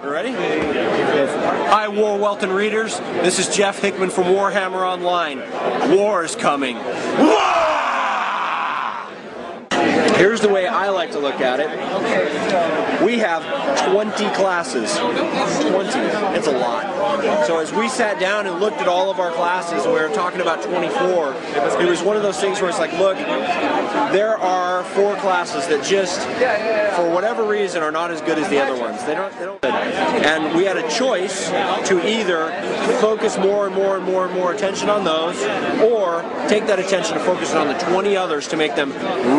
Ready? Hi, War Welton readers. This is Jeff Hickman from Warhammer Online. War is coming. Here's the way I like to look at it. We have 20 classes. 20. It's a lot. So as we sat down and looked at all of our classes, and we were talking about 24, it was one of those things where it's like, look, there are 4 classes that just, for whatever reason, are not as good as the other ones. They don't. And we had a choice to either focus more and more attention on those, or take that attention and focus on the 20 others to make them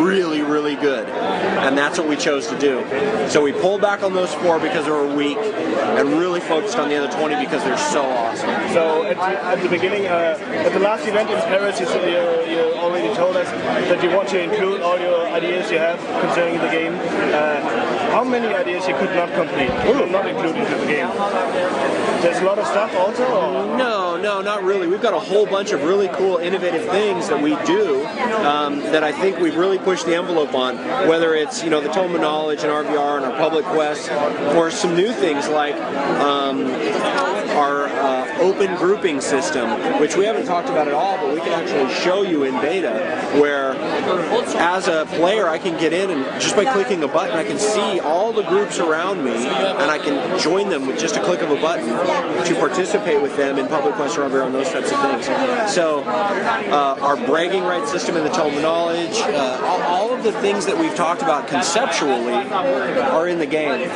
really, really good. And that's what we chose to do. So we pulled back on those 4 because they were weak, and really focused on the other 20 because they're so awesome. So at the beginning, at the last event in Paris, you already told us that you want to include all your ideas you have concerning the game. How many ideas you could not complete, not include into the game? There's a lot of stuff also? Or? No, not really. We've got a whole bunch of really cool, innovative things that we do that I think we've really pushed the envelope on, whether it's, the Tome of Knowledge and RVR and our public quest, or some new things like our open grouping system, which we haven't talked about at all, but we can actually show you in beta, where as a player I can get in and just by clicking a button I can see all the groups around me, and I can join them with just a click of a button to participate with them in public quest or RVR and those types of things. So our bragging rights system in the Tome of Knowledge, all of the things that we've talked about conceptually are in the game.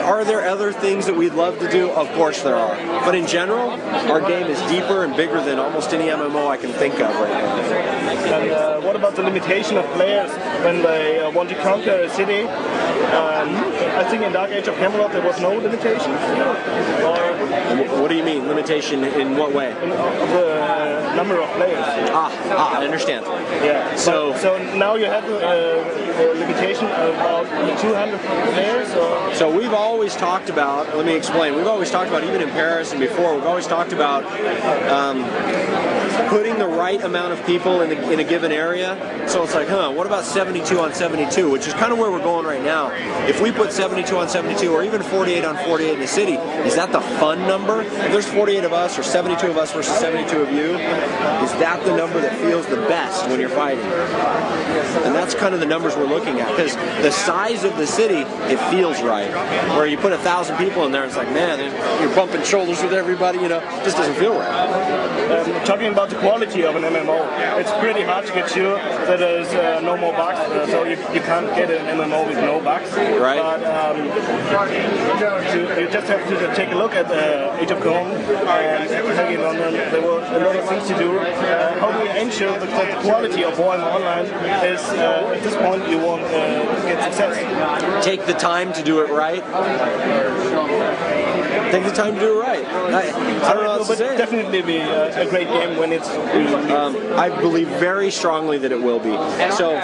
Are there other things that we'd love to do? Of course there are. But in general, our game is deeper and bigger than almost any MMO I can think of right now. And what about the limitation of players when they want to conquer a city? I think in Dark Age of Camelot there was no limitation. What do you mean, limitation in what way? The number of players. I understand. Yeah. So now you have a limitation of about 200 players? Or? So we've always talked about, let me explain, we've always talked about, even in Paris and before, we've always talked about putting the right amount of people in a given area. So it's like, what about 72 on 72, which is kind of where we're going right now. If we put 72 on 72, or even 48 on 48 in the city, is that the fun number? If there's 48 of us, or 72 of us versus 72 of you, is that the number that feels the best when you're fighting? And that's kind of the numbers we're looking at, because the size of the city, it feels right. Where you put 1,000 people in there, it's like, man, you're bumping shoulders with everybody, it just doesn't feel right. Talking about the quality of an MMO, it's pretty hard to get sure that there's no more bugs, so you can't get an MMO with no bugs. Right. But you just have to take a look at Age of Camelot and hanging on them. There were a lot of things to do. How do you ensure that the quality of Warhammer Online is, at this point, you won't get success? Take the time to do it right. Take the time to do it right. I don't know what to say. Definitely be a great game when it's I believe very strongly that it will be. So,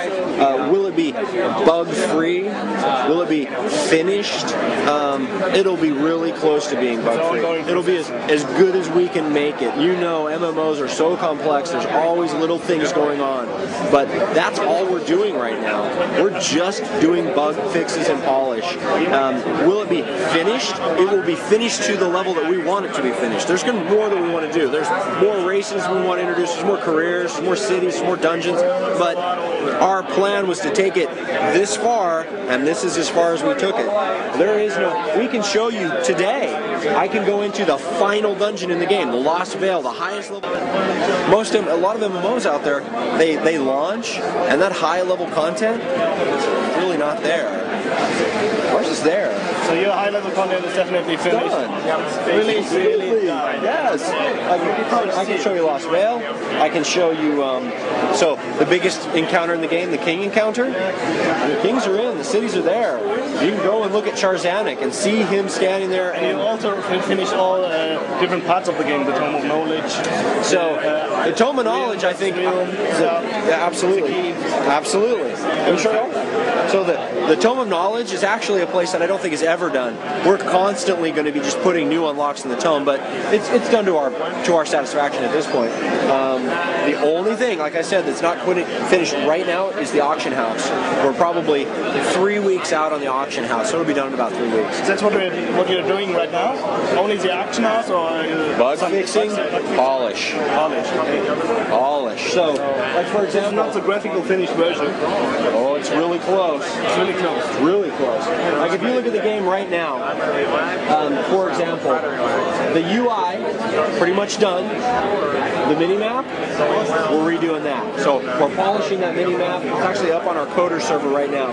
will it be bug-free? Will it be finished? It'll be really close to being bug-free. It'll be as good as we can make it. MMOs are so complex. There's always little things going on. But that's all we're doing right now. We're just doing bug fixes and polish. Will it be finished? It will be finished to the level that we want it to be finished. There's going to be more that we want to do. There's more races we want to introduce. There's more careers, more cities, more dungeons. But our plan was to take it this far, and this is as far as we took it. There is we can show you today. I can go into the final dungeon in the game, the Lost Veil, the highest level. A lot of MMOs out there, they launch, and that high level content is really not there. Ours is there. So your high level content is definitely finished. Done. Really done. Yes. I can show you Lost Veil. I can show you. So the biggest encounter in the game, the King encounter. The Kings are in. The cities are there. You can go and look at Charzanik and see him standing there. And you also finish all different parts of the game, the Tome of Knowledge. So the Tome of Knowledge, I think, absolutely. Let me show you. So the Tome of Knowledge is actually a place that I don't think is ever done. We're constantly going to be just putting new unlocks in the Tome, but it's done to our satisfaction at this point. The only thing, like I said, that's not finished right now is the auction house. We're probably 3 weeks out on the auction house, so it'll be done in about 3 weeks. That's what you're doing right now? Only the auction house, or bug fixing, polish. So, like for example, it's not the graphical finished version. Oh, it's really close. It's really close. Really close. Like if you look at the game right now, for example, the UI pretty much done. The mini-map, we're redoing that. So we're polishing that mini-map. It's actually up on our coder server right now.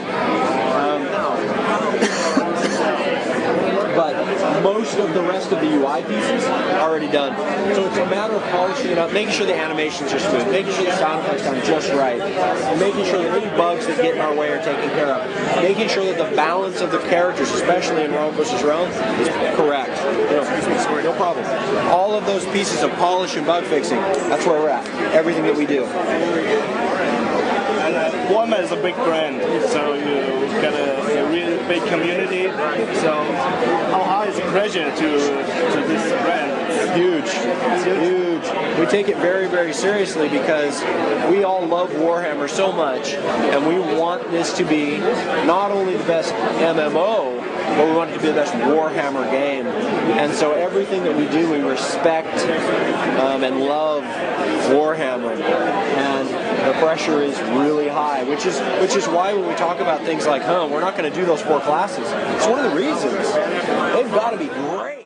But most of the rest of the UI pieces are already done. So it's a matter of polishing it up, making sure the animations are smooth, making sure the sound effects sound just right, and making sure that any bugs that get in our way are taken care of, making sure that the balance of the characters, especially in Realm versus Realm, is correct. No problem. All of those pieces of polish and bug fixing, that's where we're at. Everything that we do. Warhammer is a big brand, so you've got a really big community. So how high is the pressure to this brand? Huge. Huge. We take it very, very seriously because we all love Warhammer so much, and we want this to be not only the best MMO, but we want it to be the best Warhammer game. And so everything that we do, we respect and love Warhammer. And the pressure is really high, which is why when we talk about things like, we're not going to do those 4 classes. It's one of the reasons. They've got to be great.